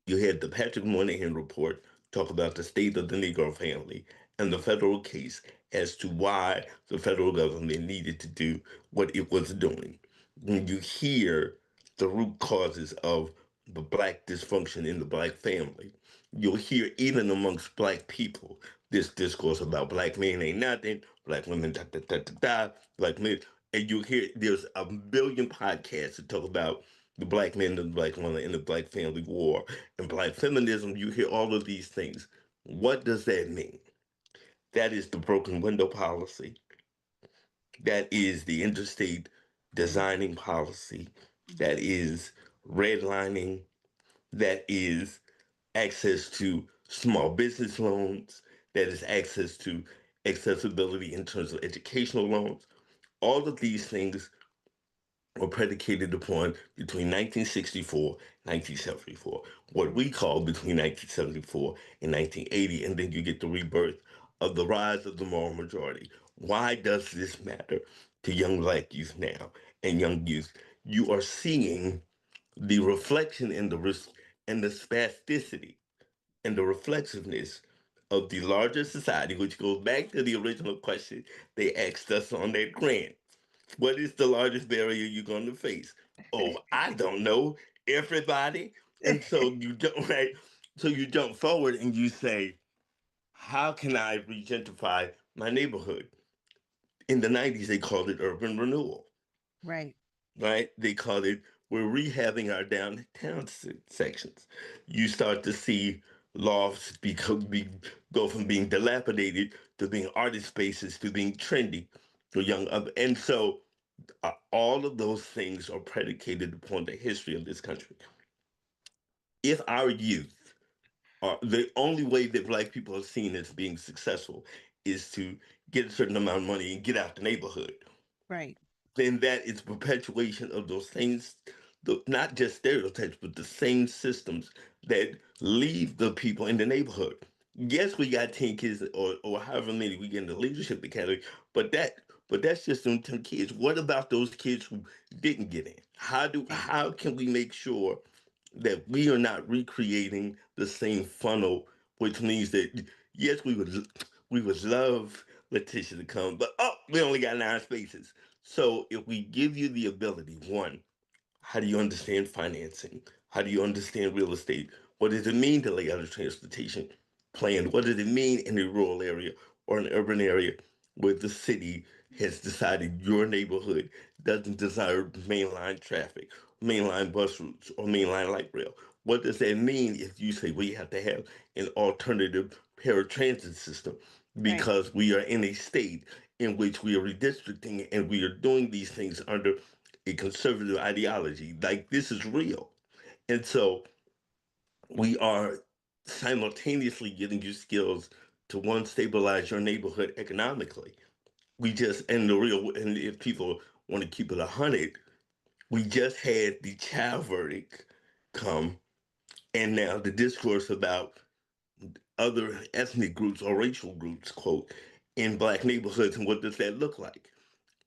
you had the Patrick Moynihan report talk about the state of the Negro family and the federal case as to why the federal government needed to do what it was doing. When you hear the root causes of the black dysfunction in the black family, you'll hear even amongst black people this discourse about black men ain't nothing, black women da da da da da, black men, and you hear there's a billion podcasts that talk about the black men and the black woman and the black family war and black feminism. You hear all of these things. What does that mean? That is the broken window policy. That is the interstate designing policy. That is redlining. That is access to small business loans. That is access to accessibility in terms of educational loans. All of these things were predicated upon between 1964 and 1974, what we call between 1974 and 1980, and then you get the rebirth of the rise of the moral majority. Why does this matter to young black youth now and young youth? You are seeing the reflection and the risk and the spasticity and the reflexiveness of the larger society, which goes back to the original question they asked us on that grant. What is the largest barrier you're going to face? Oh, I don't know. Everybody. And so you don't, right? So you jump forward and you say, how can I regentrify my neighborhood? In the 90s, they called it urban renewal, Right. right? They called it, we're rehabbing our downtown sections. You start to see lofts go from being dilapidated to being artist spaces to being trendy for young up. And so all of those things are predicated upon the history of this country. If our youth are the only way that black people are seen as being successful is to get a certain amount of money and get out the neighborhood, Right. then that is perpetuation of those things, not just stereotypes, but the same systems that leave the people in the neighborhood. Yes, we got 10 kids or however many we get in the leadership academy, but that's just them 10 kids. What about those kids who didn't get in? Right. How can we make sure that we are not recreating the same funnel, which means that yes, we would love Letitia to come, but oh, we only got 9 spaces. So if we give you the ability, one, how do you understand financing? How do you understand real estate? What does it mean to lay out a transportation plan? What does it mean in a rural area or an urban area where the city has decided your neighborhood doesn't desire mainline traffic, mainline bus routes, or mainline light rail? What does that mean if you say we have to have an alternative paratransit system Right. because we are in a state in which we are redistricting and we are doing these things under a conservative ideology? Like, this is real. And so we are simultaneously getting you skills to, one, stabilize your neighborhood economically. We just, and the real, and if people want to keep it 100, we just had the child verdict come, and now the discourse about other ethnic groups or racial groups, quote, in black neighborhoods, and what does that look like?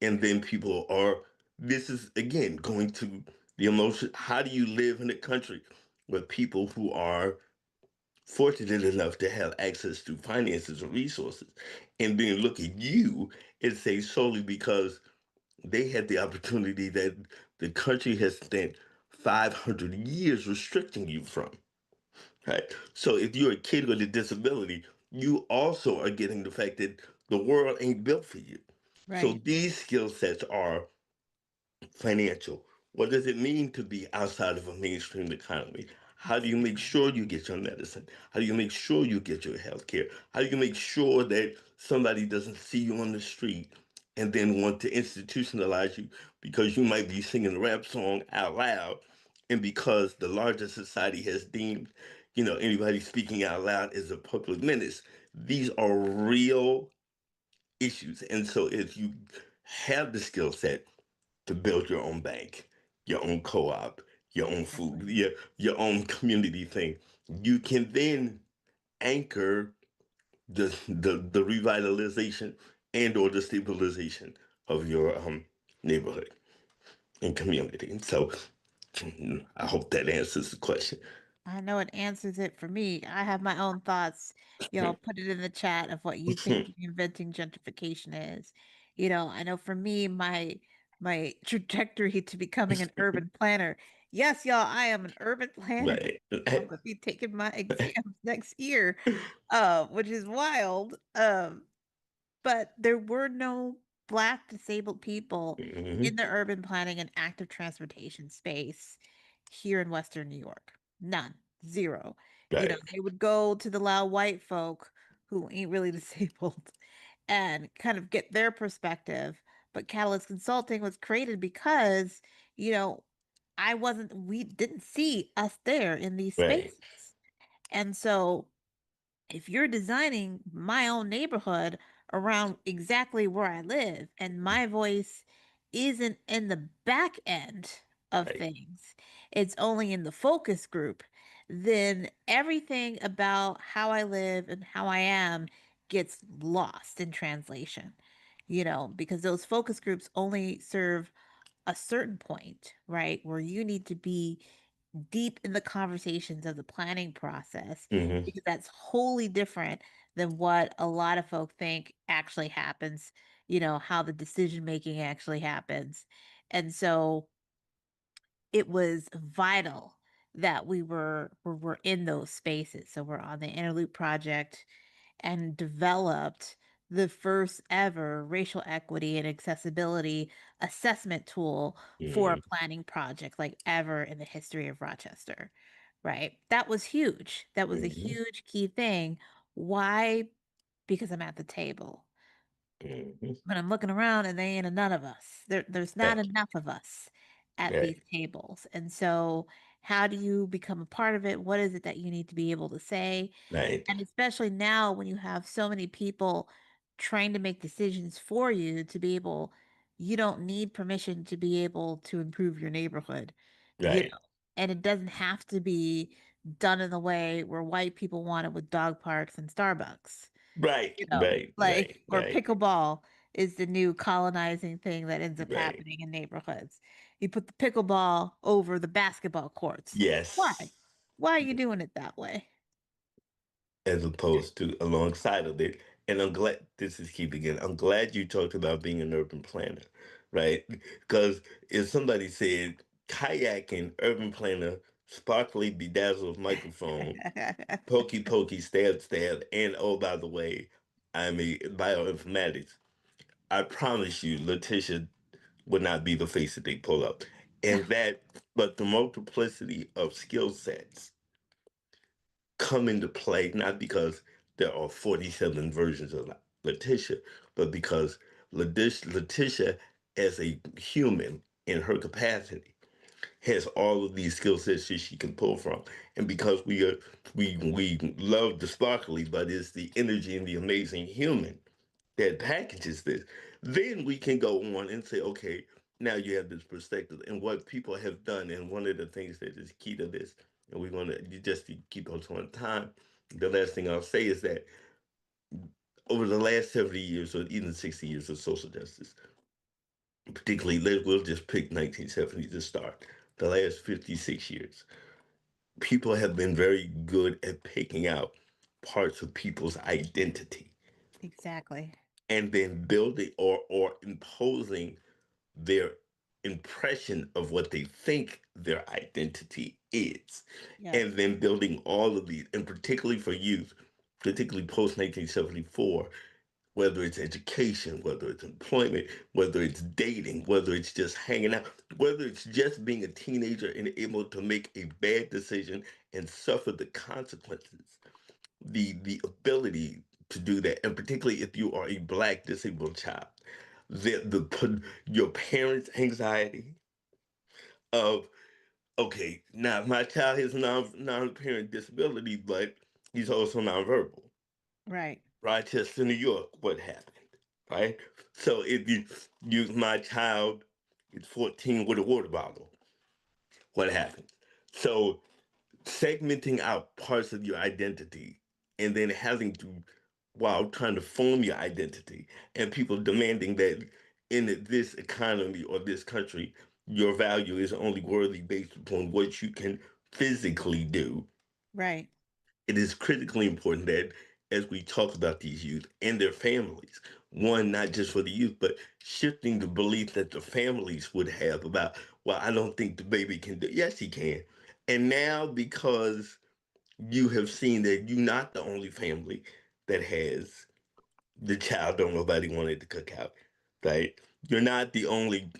And then people are, this is again going to the emotion. How do you live in a country with people who are fortunate enough to have access to finances or resources, and then look at you and say solely because they had the opportunity that the country has spent 500 years restricting you from, right? So if you're a kid with a disability, you also are getting the fact that the world ain't built for you. So Right. these skill sets are financial. What does it mean to be outside of a mainstream economy? How do you make sure you get your medicine? How do you make sure you get your health care? How do you make sure that somebody doesn't see you on the street and then want to institutionalize you because you might be singing a rap song out loud, and because the larger society has deemed, anybody speaking out loud is a public menace? These are real issues. And so if you have the skill set to build your own bank, your own co-op, your own food, Exactly. your own community thing, you can then anchor the revitalization and or the stabilization of your neighborhood and community. And so I hope that answers the question. I know it answers it for me. I have my own thoughts. Put it in the chat of what you think reinventing gentrification is. I know for me, my trajectory to becoming an urban planner. Yes, y'all, I am an urban planner. Right. I'm gonna be taking my exams next year, which is wild. But there were no Black disabled people Hmm. in the urban planning and active transportation space here in Western New York. None. Zero. Right. They would go to the loud white folk who ain't really disabled and kind of get their perspective. But Catalyst Consulting was created because, you know, we didn't see us there in these Right. spaces. And so if you're designing my own neighborhood around exactly where I live and my voice isn't in the back end of Right. things, it's only in the focus group, then everything about how I live and how I am gets lost in translation, because those focus groups only serve a certain point, right? Where you need to be deep in the conversations of the planning process Hmm. because that's wholly different than what a lot of folk think actually happens, how the decision making actually happens. And so it was vital that we were in those spaces. So we're on the Interloop project and developed the first ever racial equity and accessibility assessment tool for a Hmm. planning project like ever in the history of Rochester. Right? That was huge. That was a Hmm. huge key thing. Why? Because I'm at the table. Hmm. But I'm looking around and there ain't a none of us. There's not Right. enough of us at these Right. tables. And so how do you become a part of it? What is it that you need to be able to say? Right. And especially now when you have so many people trying to make decisions for you to be able, you don't need permission to be able to improve your neighborhood, you Right. know. And it doesn't have to be done in the way where white people want it with dog parks and Starbucks, Right. Right. like, Right. or Right. pickleball is the new colonizing thing that ends up Right. happening in neighborhoods. You put the pickleball over the basketball courts. Why? Yes. Why are you doing it that way? As opposed to alongside of it. And I'm glad, this is keeping it. I'm glad you talked about being an urban planner right? Because if somebody said kayaking, urban planner, sparkly bedazzled microphone, pokey pokey, stab stab, and oh, by the way, I'm a bioinformatics, I promise you, Letitia would not be the face that they pull up. And that, but the multiplicity of skill sets come into play, not because there are 47 versions of Letitia, but because Letitia, as a human in her capacity, has all of these skill sets that she can pull from. And because we love the sparkly, but it's the energy and the amazing human that packages this, then we can go on and say, okay, now you have this perspective and what people have done. And one of the things that is key to this, and we want to just to keep us on time, the last thing I'll say is that over the last 70 years or even 60 years of social justice, particularly, we'll just pick 1970 to start, the last 56 years, people have been very good at picking out parts of people's identity Exactly. and then building or imposing their impression of what they think their identity is, Yes. and then building all of these, and particularly for youth, particularly post 1974, whether it's education, whether it's employment, whether it's dating, whether it's just hanging out, whether it's just being a teenager and able to make a bad decision and suffer the consequences, the ability to do that, and particularly if you are a Black disabled child, your parents' anxiety of, okay, now my child has non-parent disability, but he's also nonverbal. Right. Rochester, New York, what happened, right? So if you use my child is 14 with a water bottle, what happened? So segmenting out parts of your identity and then having to, while trying to form your identity, and people demanding that in this economy or this country, your value is only worthy based upon what you can physically do. Right. It is critically important that as we talk about these youth and their families, one, not just for the youth, but shifting the belief that the families would have about, well, I don't think the baby can do. Yes, he can. And now, because you have seen that you're not the only family that has the child don't nobody wanted to cook out, right? You're not the only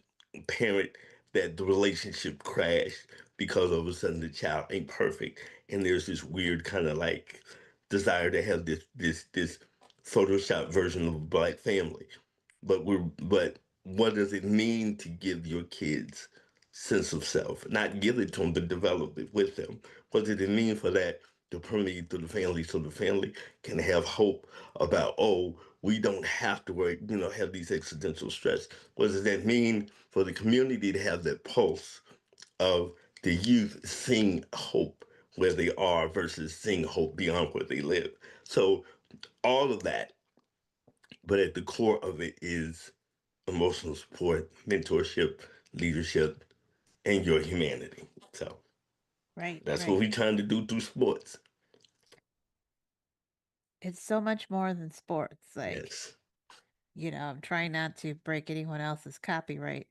parent that the relationship crashed because all of a sudden the child ain't perfect, and there's this weird kind of like desire to have this Photoshop version of a Black family. But what does it mean to give your kids sense of self? Not give it to them, but develop it with them. What does it mean for that to permeate through the family so the family can have hope about, oh, we don't have to worry, have these existential stress? What does that mean for the community to have that pulse of the youth seeing hope where they are versus seeing hope beyond where they live? So all of that, but at the core of it is emotional support, mentorship, leadership, and your humanity. So Right. that's what Right. we're trying to do through sports. It's so much more than sports. Like, Yes. I'm trying not to break anyone else's copyright.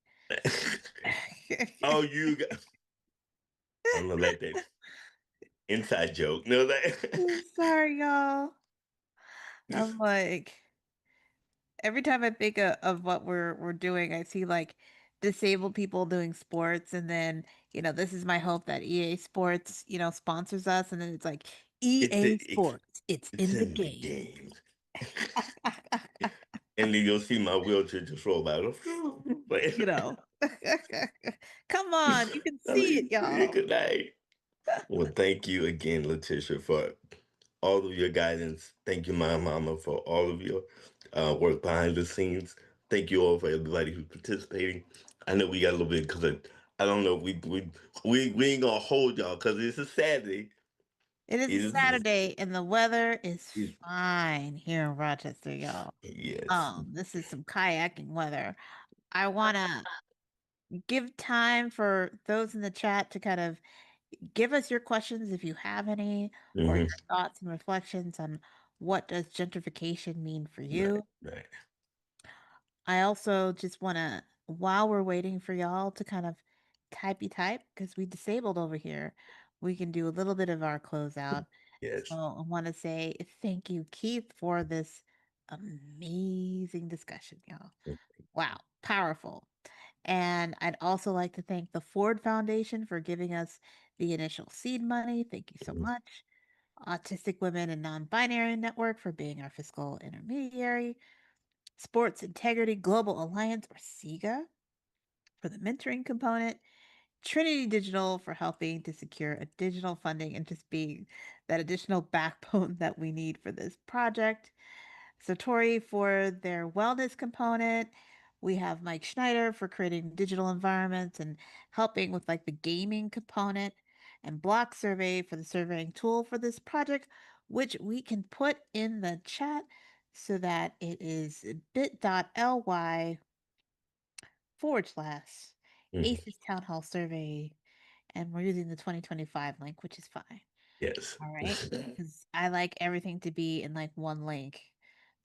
Oh, you got. I'm gonna let that inside joke. No, that. Sorry, y'all. I'm like, every time I think of what we're doing, I see like disabled people doing sports, and then this is my hope that EA Sports sponsors us, and then it's like it's EA it, Sports, it's it's in the in the game. game, and then you'll see my wheelchair just roll by. you know, come on, you can I see it, mean, y'all. good night. Well, thank you again, Letitia, for all of your guidance. Thank you, my mama, for all of your work behind the scenes. Thank you all for everybody who's participating. I know we got a little bit because I don't know, we ain't gonna hold y'all because it's a Saturday. It is It a is, Saturday, and the weather is is fine here in Rochester, y'all. yes. This is some kayaking weather. I want to give time for those in the chat to kind of give us your questions if you have any, or Hmm. your thoughts and reflections on what does gentrification mean for Right, you. right. I also just want to while we're waiting for y'all to kind of type, because we disabled over here, we can do a little bit of our closeout. So Yes. I want to say thank you, Keith, for this amazing discussion, y'all. Wow, powerful. And I'd also like to thank the Ford Foundation for giving us the initial seed money. Thank you so Mhm. much. Autistic Women and Non-binary Network for being our fiscal intermediary. Sports Integrity Global Alliance, or SIGA, for the mentoring component. Trinity Digital for helping to secure a digital funding and just being that additional backbone that we need for this project. Satori for their wellness component. We have Mike Schneider for creating digital environments and helping with like the gaming component, and Block Survey for the surveying tool for this project, which we can put in the chat so that it is bit.ly / Mhm. ASIS Townhall survey. And we're using the 2025 link, which is fine. Yes. All right. Because I like everything to be in like one link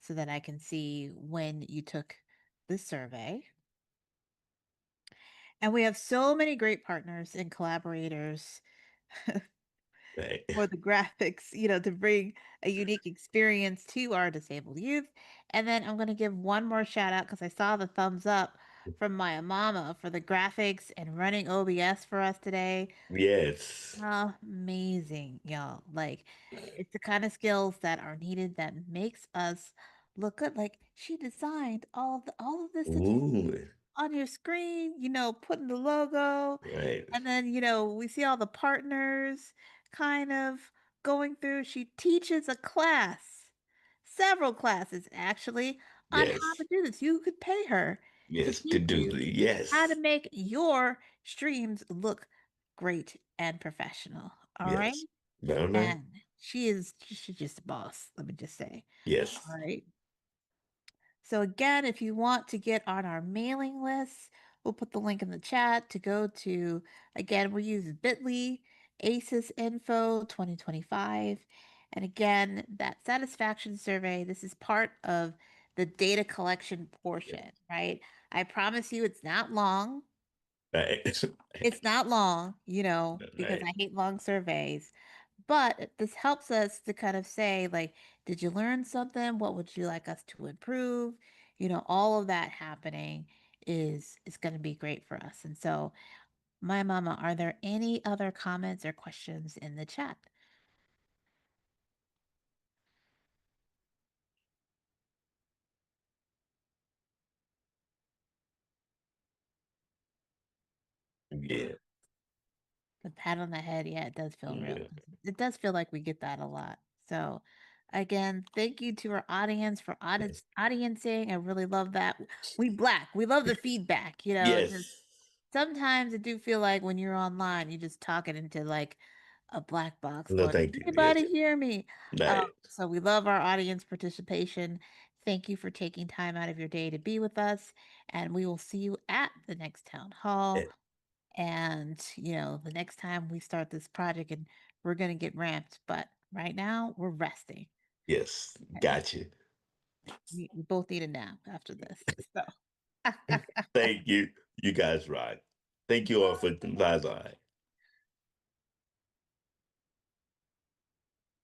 so that I can see when you took the survey. And we have so many great partners and collaborators Right. for the graphics, to bring a unique experience to our disabled youth. And then I'm going to give one more shout out because I saw the thumbs up from my mama for the graphics and running OBS for us today. Yes. Amazing, y'all. Like, it's the kind of skills that are needed that makes us look good. Like, she designed all of this that you see Ooh. on your screen, putting the logo, Right. and then, we see all the partners kind of going through. She teaches a class, several classes actually, on how Yes. to do this. You could pay her to Yes. To teach do you the how to yes. make your streams look great and professional. All right. Yes. All right. And she's just a boss, let me just say. Yes. All right. So again, if you want to get on our mailing list, we'll put the link in the chat to go to. Again, we use bit.ly ASIS Info 2025. And again, that satisfaction survey, this is part of the data collection Yeah. portion, right? I promise you it's not long. Right. It's not long, because Right. I hate long surveys. But this helps us to kind of say, like, did you learn something? What would you like us to improve? All of that happening is going to be great for us. And so, my mama, are there any other comments or questions in the chat? Yeah. The pat on the head, yeah, it does feel real. Yeah. It does feel like we get that a lot. So, again, thank you to our audience for Yes. audiencing. I really love that. We Black, we love the feedback. Just Yes. sometimes I do feel like when you're online, you're just talking into like a black box, No, going, thank you. Yes. "Anybody hear me?" Right. So we love our audience participation. Thank you for taking time out of your day to be with us, and we will see you at the next town hall. Eh, And, the next time we start this project, and we're going to get ramped. But right now, we're resting. yes. Okay. Got you. We both need a nap after this. So, Thank you. You guys right. Thank you all for bye bye.